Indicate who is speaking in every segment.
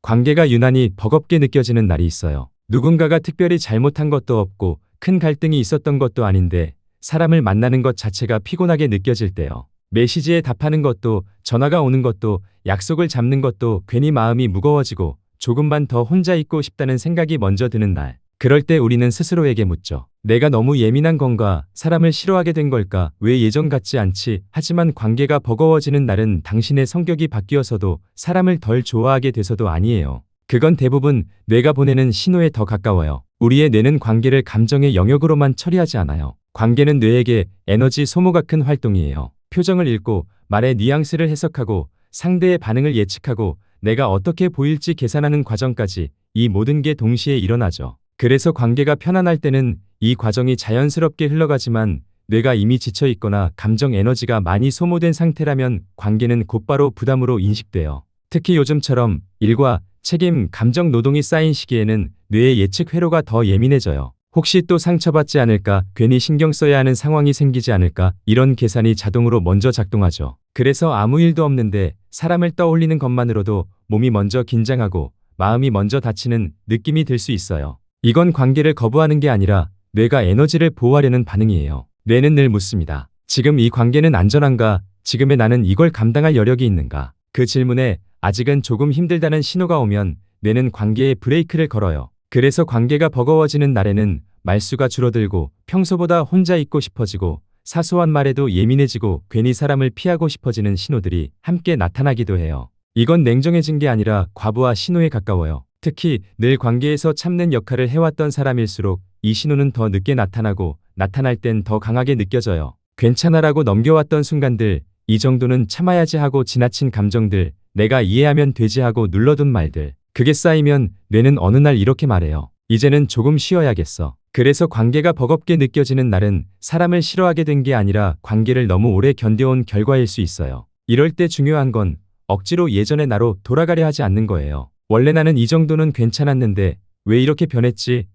Speaker 1: 관계가 유난히 버겁게 느껴지는 날이 있어요. 누군가가 특별히 잘못한 것도 없고 큰 갈등이 있었던 것도 아닌데 사람을 만나는 것 자체가 피곤하게 느껴질 때요. 메시지에 답하는 것도, 전화가 오는 것도, 약속을 잡는 것도 괜히 마음이 무거워지고 조금만 더 혼자 있고 싶다는 생각이 먼저 드는 날. 그럴 때 우리는 스스로에게 묻죠. 내가 너무 예민한 건가? 사람을 싫어하게 된 걸까? 왜 예전 같지 않지? 하지만 관계가 버거워지는 날은 당신의 성격이 바뀌어서도 사람을 덜 좋아하게 돼서도 아니에요. 그건 대부분 뇌가 보내는 신호에 더 가까워요. 우리의 뇌는 관계를 감정의 영역으로만 처리하지 않아요. 관계는 뇌에게 에너지 소모가 큰 활동이에요. 표정을 읽고 말의 뉘앙스를 해석하고 상대의 반응을 예측하고 내가 어떻게 보일지 계산하는 과정까지 이 모든 게 동시에 일어나죠. 그래서 관계가 편안할 때는 이 과정이 자연스럽게 흘러가지만 뇌가 이미 지쳐 있거나 감정 에너지가 많이 소모된 상태라면 관계는 곧바로 부담으로 인식돼요. 특히 요즘처럼 일과 책임, 감정 노동이 쌓인 시기에는 뇌의 예측 회로가 더 예민해져요. 혹시 또 상처받지 않을까, 괜히 신경 써야 하는 상황이 생기지 않을까, 이런 계산이 자동으로 먼저 작동하죠. 그래서 아무 일도 없는데 사람을 떠올리는 것만으로도 몸이 먼저 긴장하고 마음이 먼저 다치는 느낌이 들 수 있어요. 이건 관계를 거부하는 게 아니라 뇌가 에너지를 보호하려는 반응이에요. 뇌는 늘 묻습니다. 지금 이 관계는 안전한가? 지금의 나는 이걸 감당할 여력이 있는가? 그 질문에 아직은 조금 힘들다는 신호가 오면 뇌는 관계에 브레이크를 걸어요. 그래서 관계가 버거워지는 날에는 말수가 줄어들고 평소보다 혼자 있고 싶어지고 사소한 말에도 예민해지고 괜히 사람을 피하고 싶어지는 신호들이 함께 나타나기도 해요. 이건 냉정해진 게 아니라 과부하 신호에 가까워요. 특히 늘 관계에서 참는 역할을 해왔던 사람일수록 이 신호는 더 늦게 나타나고 나타날 땐 더 강하게 느껴져요. 괜찮아라고 넘겨왔던 순간들, 이 정도는 참아야지 하고 지나친 감정들, 내가 이해하면 되지 하고 눌러둔 말들. 그게 쌓이면 뇌는 어느 날 이렇게 말해요. 이제는 조금 쉬어야겠어. 그래서 관계가 버겁게 느껴지는 날은 사람을 싫어하게 된 게 아니라 관계를 너무 오래 견뎌온 결과일 수 있어요. 이럴 때 중요한 건 억지로 예전의 나로 돌아가려 하지 않는 거예요. 원래 나는 이 정도는 괜찮았는데 왜 이렇게 변했지?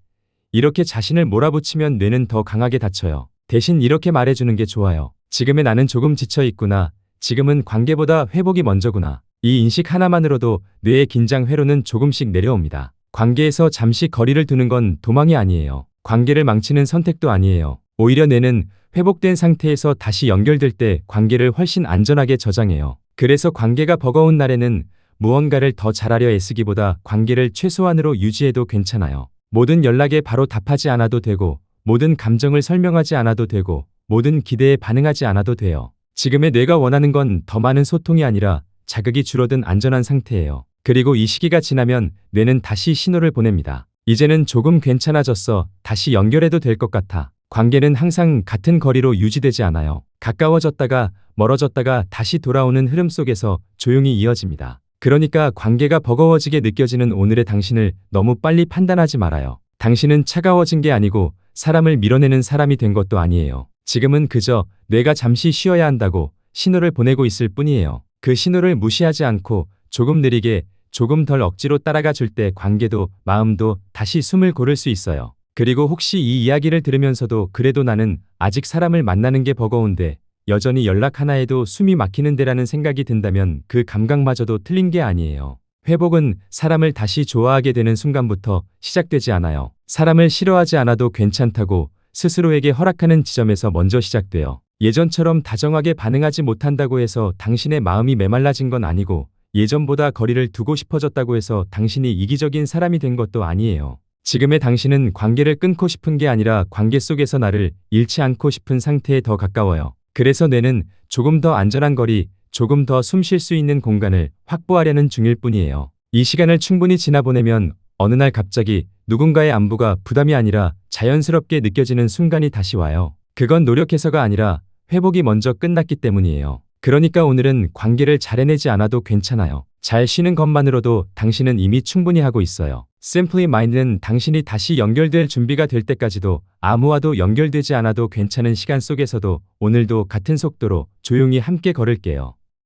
Speaker 1: 이렇게 자신을 몰아붙이면 뇌는 더 강하게 다쳐요. 대신 이렇게 말해주는 게 좋아요. 지금의 나는 조금 지쳐있구나. 지금은 관계보다 회복이 먼저구나. 이 인식 하나만으로도 뇌의 긴장 회로는 조금씩 내려옵니다. 관계에서 잠시 거리를 두는 건 도망이 아니에요. 관계를 망치는 선택도 아니에요. 오히려 뇌는 회복된 상태에서 다시 연결될 때 관계를 훨씬 안전하게 저장해요. 그래서 관계가 버거운 날에는 무언가를 더 잘하려 애쓰기보다 관계를 최소한으로 유지해도 괜찮아요. 모든 연락에 바로 답하지 않아도 되고, 모든 감정을 설명하지 않아도 되고, 모든 기대에 반응하지 않아도 돼요. 지금의 뇌가 원하는 건 더 많은 소통이 아니라 자극이 줄어든 안전한 상태예요. 그리고 이 시기가 지나면 뇌는 다시 신호를 보냅니다. 이제는 조금 괜찮아졌어. 다시 연결해도 될 것 같아. 관계는 항상 같은 거리로 유지되지 않아요. 가까워졌다가 멀어졌다가 다시 돌아오는 흐름 속에서 조용히 이어집니다. 그러니까 관계가 버거워지게 느껴지는 오늘의 당신을 너무 빨리 판단하지 말아요. 당신은 차가워진 게 아니고 사람을 밀어내는 사람이 된 것도 아니에요. 지금은 그저 뇌가 잠시 쉬어야 한다고 신호를 보내고 있을 뿐이에요. 그 신호를 무시하지 않고 조금 느리게 조금 덜 억지로 따라가 줄 때 관계도 마음도 다시 숨을 고를 수 있어요. 그리고 혹시 이 이야기를 들으면서도 그래도 나는 아직 사람을 만나는 게 버거운데 여전히 연락 하나에도 숨이 막히는데라는 생각이 든다면 그 감각마저도 틀린 게 아니에요. 회복은 사람을 다시 좋아하게 되는 순간부터 시작되지 않아요. 사람을 싫어하지 않아도 괜찮다고 스스로에게 허락하는 지점에서 먼저 시작돼요. 예전처럼 다정하게 반응하지 못한다고 해서 당신의 마음이 메말라진 건 아니고 예전보다 거리를 두고 싶어졌다고 해서 당신이 이기적인 사람이 된 것도 아니에요. 지금의 당신은 관계를 끊고 싶은 게 아니라 관계 속에서 나를 잃지 않고 싶은 상태에 더 가까워요. 그래서 뇌는 조금 더 안전한 거리, 조금 더 숨 쉴 수 있는 공간을 확보하려는 중일 뿐이에요. 이 시간을 충분히 지나보내면 어느 날 갑자기 누군가의 안부가 부담이 아니라 자연스럽게 느껴지는 순간이 다시 와요. 그건 노력해서가 아니라 회복이 먼저 끝났기 때문이에요. 그러니까 오늘은 관계를 잘 해내지 않아도 괜찮아요. 잘 쉬는 것만으로도 당신은 이미 충분히 하고 있어요. Simply Mind는 당신이 다시 연결될 준비가 될 때까지도 아무와도 연결되지 않아도 괜찮은 시간 속에서도 오늘도 같은 속도로 조용히 함께 걸을게요.